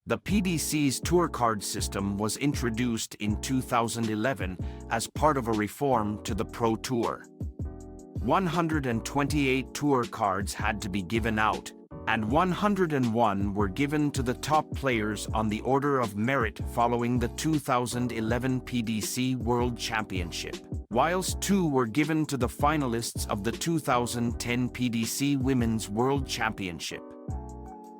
The PDC's tour card system was introduced in 2011 as part of a reform to the Pro Tour. 128 tour cards had to be given out, and 101 were given to the top players on the order of merit following the 2011 PDC World Championship, whilst 2 were given to the finalists of the 2010 PDC Women's World Championship.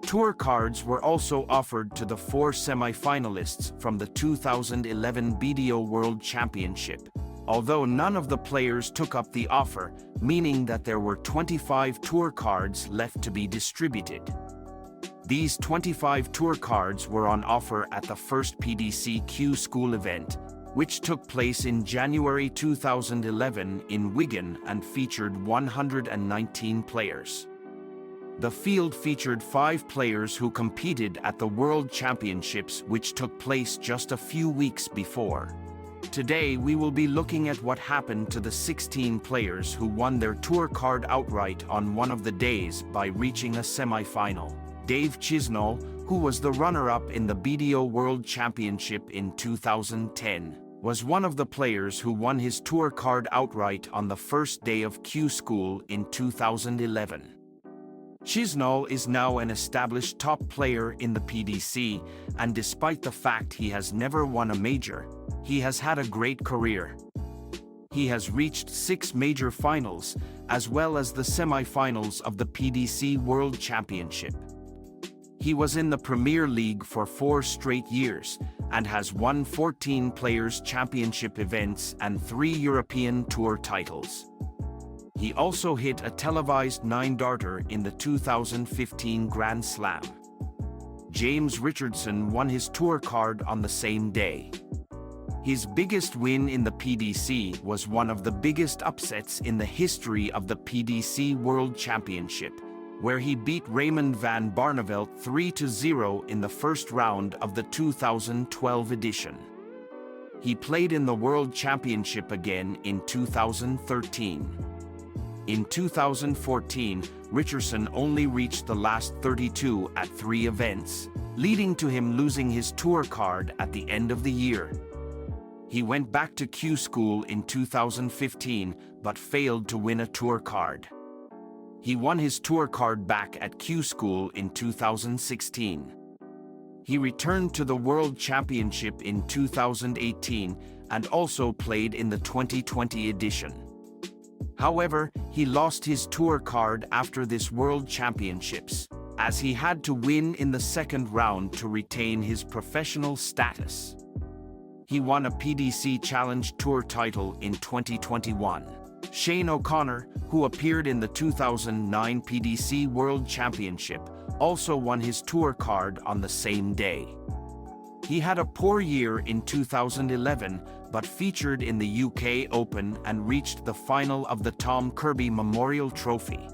Tour cards were also offered to the 4 semi-finalists from the 2011 BDO World Championship, although none of the players took up the offer, meaning that there were 25 tour cards left to be distributed. These 25 tour cards were on offer at the first PDC Q School event, which took place in January 2011 in Wigan and featured 119 players. The field featured 5 players who competed at the World Championships, which took place just a few weeks before. Today we will be looking at what happened to the 16 players who won their tour card outright on one of the days by reaching a semi-final. Dave Chisnall, who was the runner-up in the BDO World Championship in 2010, was one of the players who won his tour card outright on the first day of Q School in 2011. Chisnall is now an established top player in the PDC, and despite the fact he has never won a major, he has had a great career. He has reached 6 major finals, as well as the semi-finals of the PDC World Championship. He was in the Premier League for 4 straight years, and has won 14 Players' Championship events and 3 European Tour titles. He also hit a televised 9-darter in the 2015 Grand Slam. James Richardson won his tour card on the same day. His biggest win in the PDC was one of the biggest upsets in the history of the PDC World Championship, where he beat Raymond van Barneveld 3-0 in the first round of the 2012 edition. He played in the World Championship again in 2013. In 2014, Richardson only reached the last 32 at 3 events, leading to him losing his tour card at the end of the year. He went back to Q School in 2015 but failed to win a tour card. He won his tour card back at Q School in 2016. He returned to the World Championship in 2018 and also played in the 2020 edition. However, he lost his tour card after this World Championships, as he had to win in the second round to retain his professional status. He won a PDC Challenge Tour title in 2021. Shane O'Connor, who appeared in the 2009 PDC World Championship, also won his tour card on the same day. He had a poor year in 2011, but featured in the UK Open and reached the final of the Tom Kirby Memorial Trophy.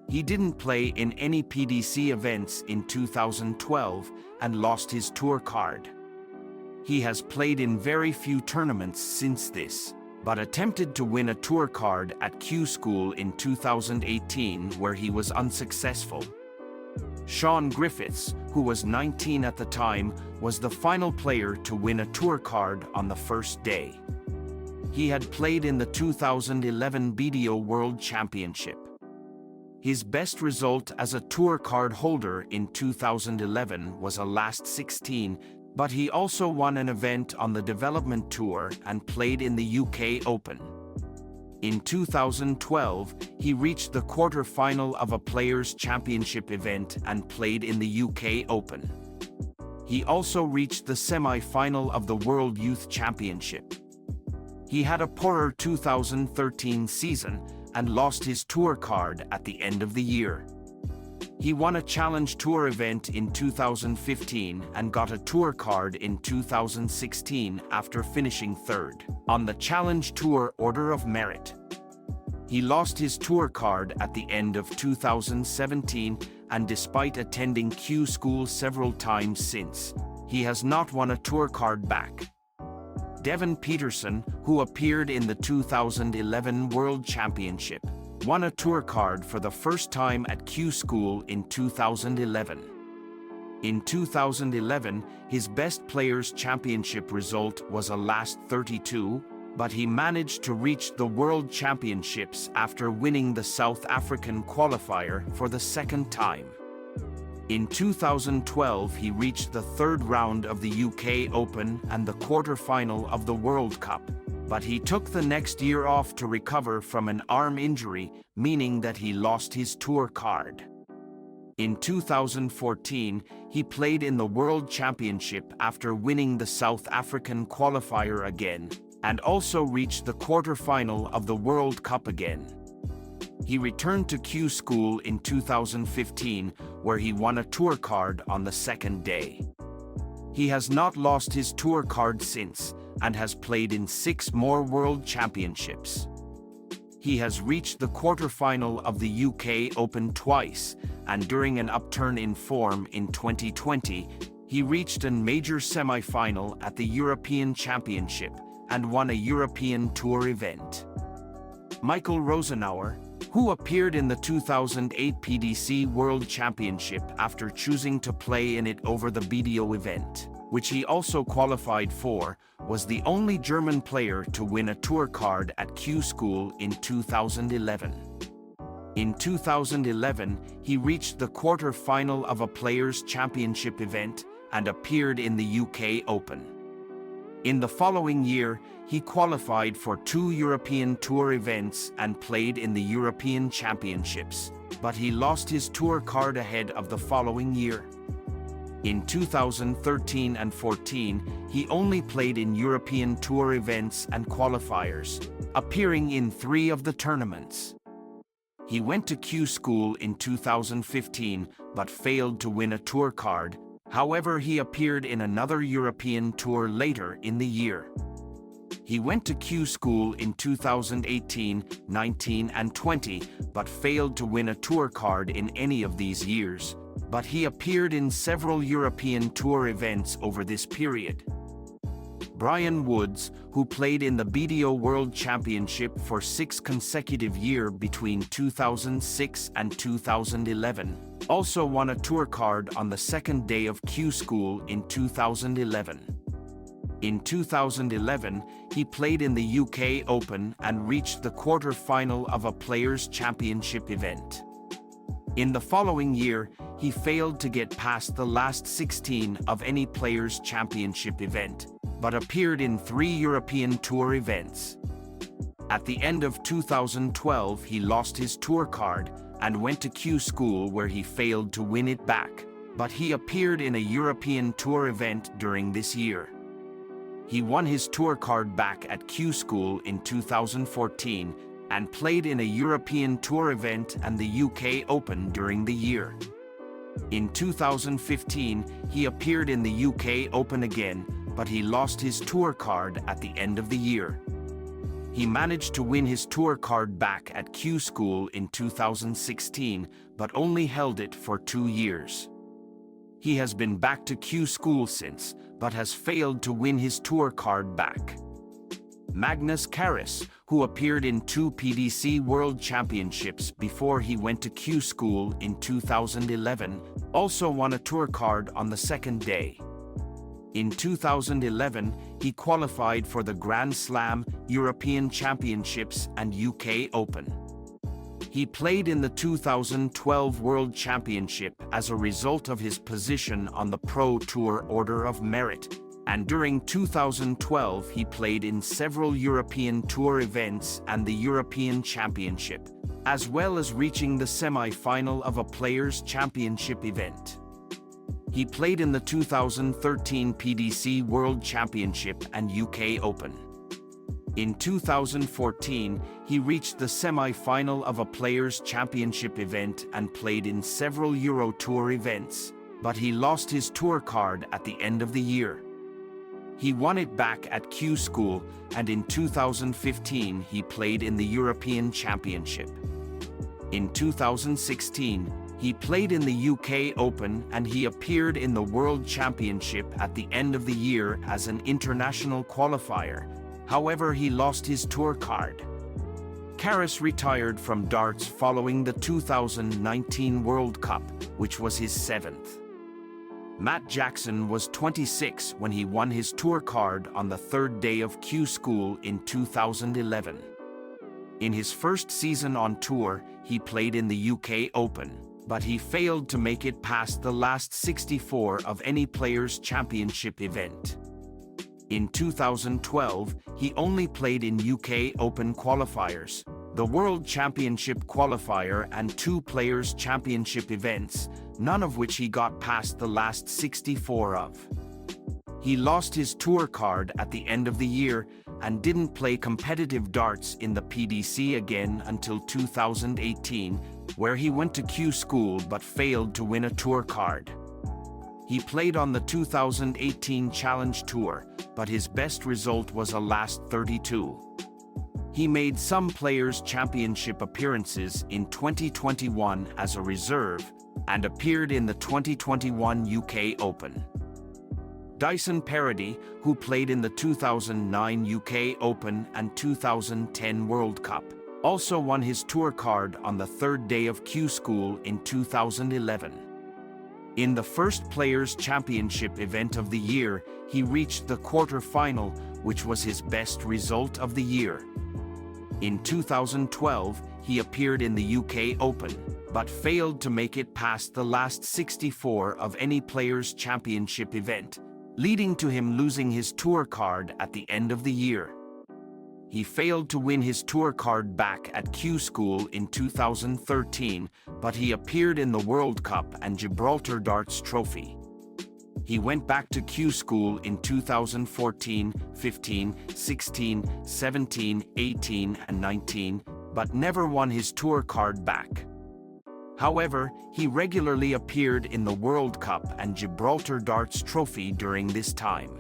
He didn't play in any PDC events in 2012 and lost his tour card. He has played in very few tournaments since this, but attempted to win a tour card at Q School in 2018 where he was unsuccessful. Sean Griffiths, who was 19 at the time, was the final player to win a tour card on the first day. He had played in the 2011 BDO World Championship. His best result as a tour card holder in 2011 was a last 16, but he also won an event on the Development Tour and played in the UK Open. In 2012, he reached the quarter-final of a Players' Championship event and played in the UK Open. He also reached the semi-final of the World Youth Championship. He had a poorer 2013 season and lost his tour card at the end of the year. He won a Challenge Tour event in 2015 and got a tour card in 2016 after finishing 3rd on the Challenge Tour Order of Merit. He lost his tour card at the end of 2017, and despite attending Q School several times since, he has not won a tour card back. Devon Petersen, who appeared in the 2011 World Championship, won a tour card for the first time at Q School in 2011. In 2011, his Best Players Championship result was a last 32, but he managed to reach the World Championships after winning the South African qualifier for the second time. In 2012, he reached the third round of the UK Open and the quarter-final of the World Cup, but he took the next year off to recover from an arm injury, meaning that he lost his tour card. In 2014, he played in the World Championship after winning the South African qualifier again, and also reached the quarter-final of the World Cup again. He returned to Q School in 2015, where he won a tour card on the second day. He has not lost his tour card since, and has played in 6 more World Championships. He has reached the quarter-final of the UK Open twice, and during an upturn in form in 2020, he reached a major semi-final at the European Championship and won a European Tour event. Michael Rosenauer, who appeared in the 2008 PDC World Championship after choosing to play in it over the BDO event, which he also qualified for, was the only German player to win a tour card at Q School in 2011. In 2011, he reached the quarter-final of a Players' Championship event and appeared in the UK Open. In the following year, he qualified for 2 European Tour events and played in the European Championships, but he lost his tour card ahead of the following year. In 2013 and 14, he only played in European Tour events and qualifiers, appearing in 3 of the tournaments. He went to Q School in 2015, but failed to win a tour card. However, he appeared in another European Tour later in the year. He went to Q School in 2018, 19 and 20, but failed to win a tour card in any of these years, but he appeared in several European Tour events over this period. Brian Woods, who played in the BDO World Championship for 6 consecutive years between 2006 and 2011, also won a tour card on the second day of Q School in 2011. In 2011, he played in the UK Open and reached the quarter-final of a Players' Championship event. In the following year, he failed to get past the last 16 of any Players' Championship event, but appeared in 3 European Tour events. At the end of 2012, he lost his tour card and went to Q School, where he failed to win it back, but he appeared in a European Tour event during this year. He won his tour card back at Q School in 2014 and played in a European Tour event and the UK Open during the year. In 2015, he appeared in the UK Open again, but he lost his tour card at the end of the year. He managed to win his tour card back at Q School in 2016, but only held it for 2 years. He has been back to Q School since, but has failed to win his tour card back. Magnus Karis, who appeared in 2 PDC World Championships before he went to Q School in 2011, also won a tour card on the second day. In 2011, he qualified for the Grand Slam, European Championships and UK Open. He played in the 2012 World Championship as a result of his position on the Pro Tour Order of Merit, and during 2012 he played in several European Tour events and the European Championship, as well as reaching the semi-final of a Players' Championship event. He played in the 2013 PDC World Championship and UK Open. In 2014, he reached the semi-final of a Players' Championship event and played in several Euro Tour events, but he lost his tour card at the end of the year. He won it back at Q School, and in 2015 he played in the European Championship. In 2016, he played in the UK Open and he appeared in the World Championship at the end of the year as an international qualifier. However, he lost his tour card. Karis retired from darts following the 2019 World Cup, which was his 7th. Matt Jackson was 26 when he won his tour card on the third day of Q School in 2011. In his first season on tour, he played in the UK Open, but he failed to make it past the last 64 of any Players' Championship event. In 2012, he only played in UK Open qualifiers, the World Championship qualifier and 2 Players' Championship events, none of which he got past the last 64 of. He lost his tour card at the end of the year and didn't play competitive darts in the PDC again until 2018, where he went to Q School but failed to win a tour card. He played on the 2018 Challenge Tour, but his best result was a last 32. He made some Players' Championship appearances in 2021 as a reserve and appeared in the 2021 UK Open. Dyson Parody, who played in the 2009 UK Open and 2010 World Cup, also won his tour card on the third day of Q School in 2011. In the first Players' Championship event of the year, he reached the quarter-final, which was his best result of the year. In 2012, he appeared in the UK Open, but failed to make it past the last 64 of any Players' Championship event, leading to him losing his tour card at the end of the year. He failed to win his tour card back at Q School in 2013, but he appeared in the World Cup and Gibraltar Darts Trophy. He went back to Q School in 2014, 15, 16, 17, 18 and 19, but never won his tour card back. However, he regularly appeared in the World Cup and Gibraltar Darts Trophy during this time.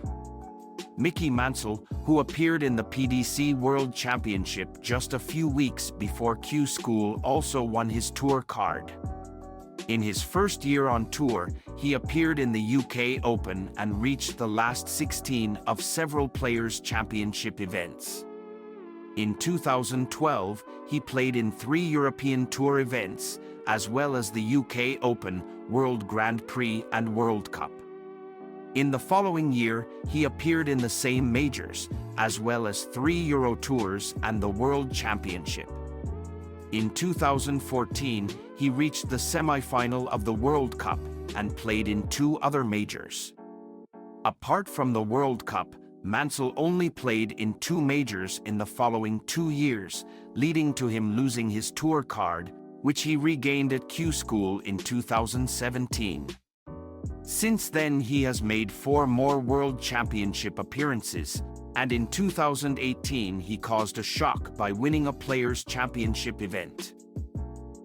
Mansell, who appeared in the PDC World Championship just a few weeks before Q School, also won his tour card. In his first year on tour, he appeared in the UK Open and reached the last 16 of several Players' Championship events. In 2012, he played in 3 European Tour events, as well as the UK Open, World Grand Prix and World Cup. In the following year, he appeared in the same majors, as well as 3 Euro Tours and the World Championship. In 2014, he reached the semi-final of the World Cup and played in 2 other majors. Apart from the World Cup, Mansell only played in 2 majors in the following 2 years, leading to him losing his tour card, which he regained at Q School in 2017. Since then, he has made 4 more World Championship appearances, and in 2018 he caused a shock by winning a Players' Championship event.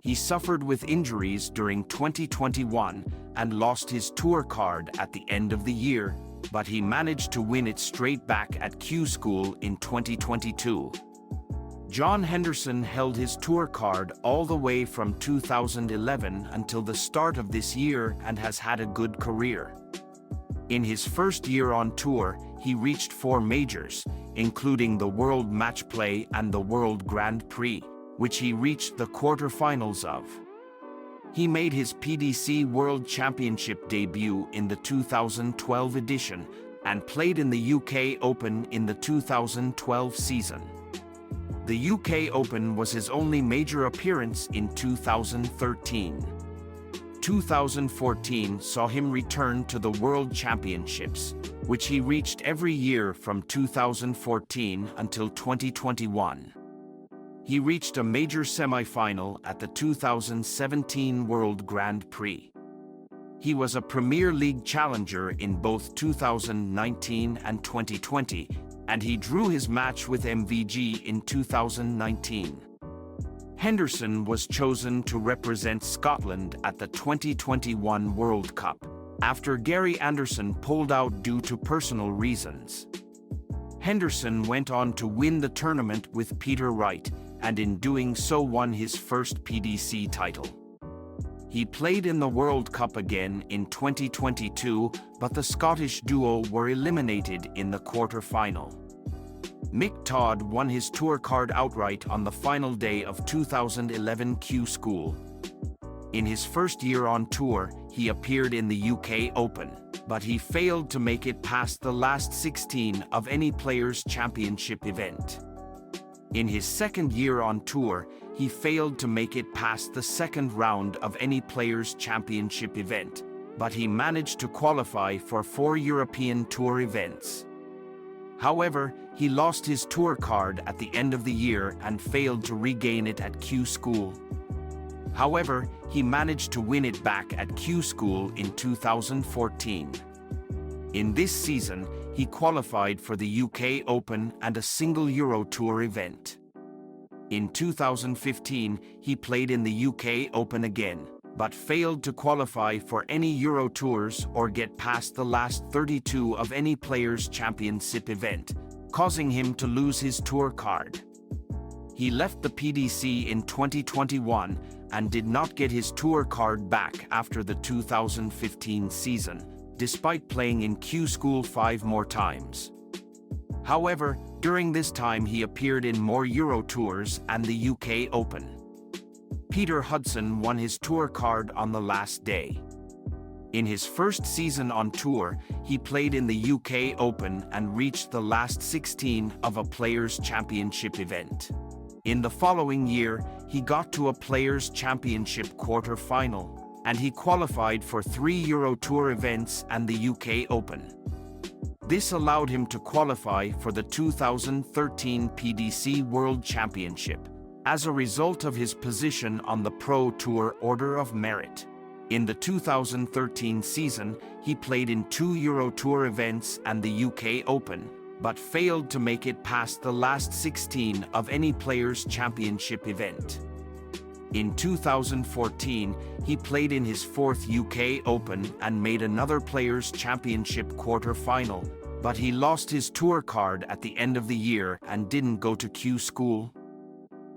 He suffered with injuries during 2021 and lost his tour card at the end of the year, but he managed to win it straight back at Q School in 2022. John Henderson held his tour card all the way from 2011 until the start of this year and has had a good career. In his first year on tour, he reached 4 majors, including the World Match Play and the World Grand Prix, which he reached the quarterfinals of. He made his PDC World Championship debut in the 2012 edition and played in the UK Open in the 2012 season. The UK Open was his only major appearance in 2013. 2014 saw him return to the World Championships, which he reached every year from 2014 until 2021. He reached a major semi-final at the 2017 World Grand Prix. He was a Premier League challenger in both 2019 and 2020, and he drew his match with MVG in 2019. Henderson was chosen to represent Scotland at the 2021 World Cup, after Gary Anderson pulled out due to personal reasons. Henderson went on to win the tournament with Peter Wright, and in doing so won his first PDC title. He played in the World Cup again in 2022, but the Scottish duo were eliminated in the quarter-final. Mick Todd won his tour card outright on the final day of 2011 Q School. In his first year on tour, he appeared in the UK Open, but he failed to make it past the last 16 of any Players' Championship event. In his second year on tour, he failed to make it past the second round of any Players' Championship event, but he managed to qualify for 4 European Tour events. However, he lost his tour card at the end of the year and failed to regain it at Q School. However, he managed to win it back at Q School in 2014. In this season, he qualified for the UK Open and a single Euro Tour event. In 2015, he played in the UK Open again, but failed to qualify for any Euro Tours or get past the last 32 of any Players' Championship event, causing him to lose his tour card. He left the PDC in 2021 and did not get his tour card back after the 2015 season, despite playing in Q School 5 more times. However, during this time he appeared in more Euro Tours and the UK Open. Peter Hudson won his tour card on the last day. In his first season on tour, he played in the UK Open and reached the last 16 of a Players' Championship event. In the following year, he got to a Players' Championship quarter-final, and he qualified for 3 Euro Tour events and the UK Open. This allowed him to qualify for the 2013 PDC World Championship, as a result of his position on the Pro Tour Order of Merit. In the 2013 season, he played in 2 Euro Tour events and the UK Open, but failed to make it past the last 16 of any Players' Championship event. In 2014, he played in his 4th UK Open and made another Players' Championship quarter-final, but he lost his tour card at the end of the year and didn't go to Q School.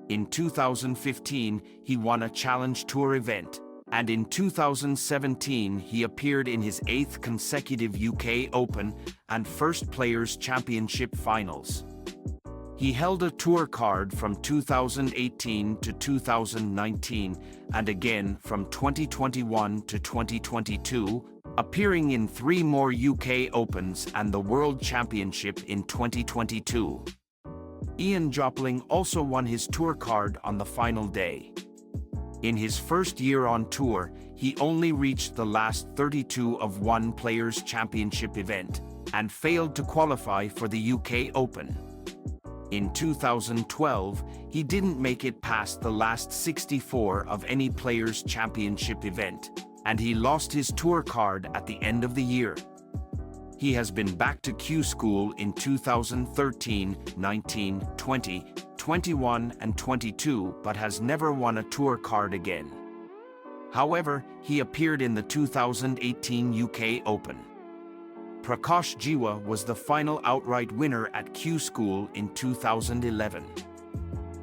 In 2015, he won a Challenge Tour event, and in 2017 he appeared in his 8th consecutive UK Open and first Players' Championship finals. He held a tour card from 2018 to 2019 and again from 2021 to 2022, appearing in 3 more UK Opens and the World Championship in 2022. Ian Joplin also won his tour card on the final day. In his first year on tour, he only reached the last 32 of one Players' Championship event and failed to qualify for the UK Open. In 2012, he didn't make it past the last 64 of any Players' Championship event, and he lost his tour card at the end of the year. He has been back to Q School in 2013, 19, 20, 21 and 22 but has never won a tour card again. However, he appeared in the 2018 UK Open. Prakash Jiwa was the final outright winner at Q School in 2011.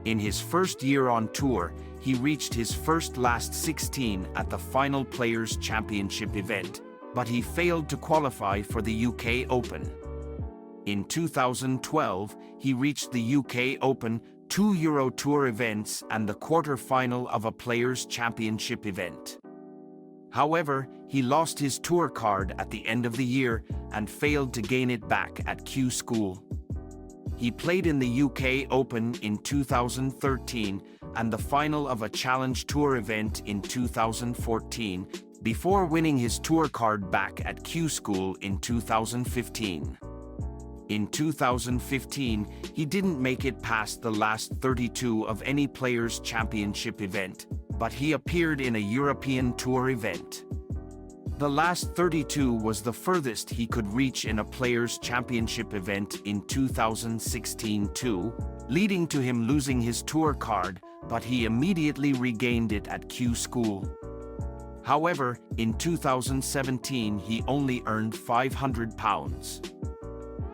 In his first year on tour, he reached his first last 16 at the final Players' Championship event, but he failed to qualify for the UK Open. In 2012, he reached the UK Open, 2 Euro Tour events and the quarter-final of a Players' Championship event. However, he lost his tour card at the end of the year and failed to gain it back at Q School. He played in the UK Open in 2013 and the final of a Challenge Tour event in 2014, before winning his tour card back at Q School in 2015. In 2015, he didn't make it past the last 32 of any Players' Championship event, but he appeared in a European Tour event. The last 32 was the furthest he could reach in a Players' Championship event in 2016 too, leading to him losing his tour card, but he immediately regained it at Q School. However, in 2017 he only earned £500.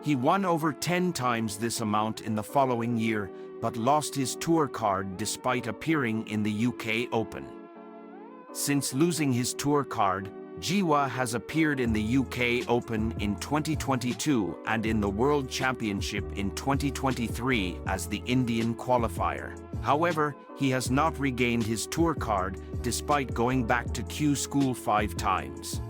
He won over 10 times this amount in the following year, but lost his tour card despite appearing in the UK Open. Since losing his tour card, Jiwa has appeared in the UK Open in 2022 and in the World Championship in 2023 as the Indian qualifier. However, he has not regained his tour card despite going back to Q School 5 times.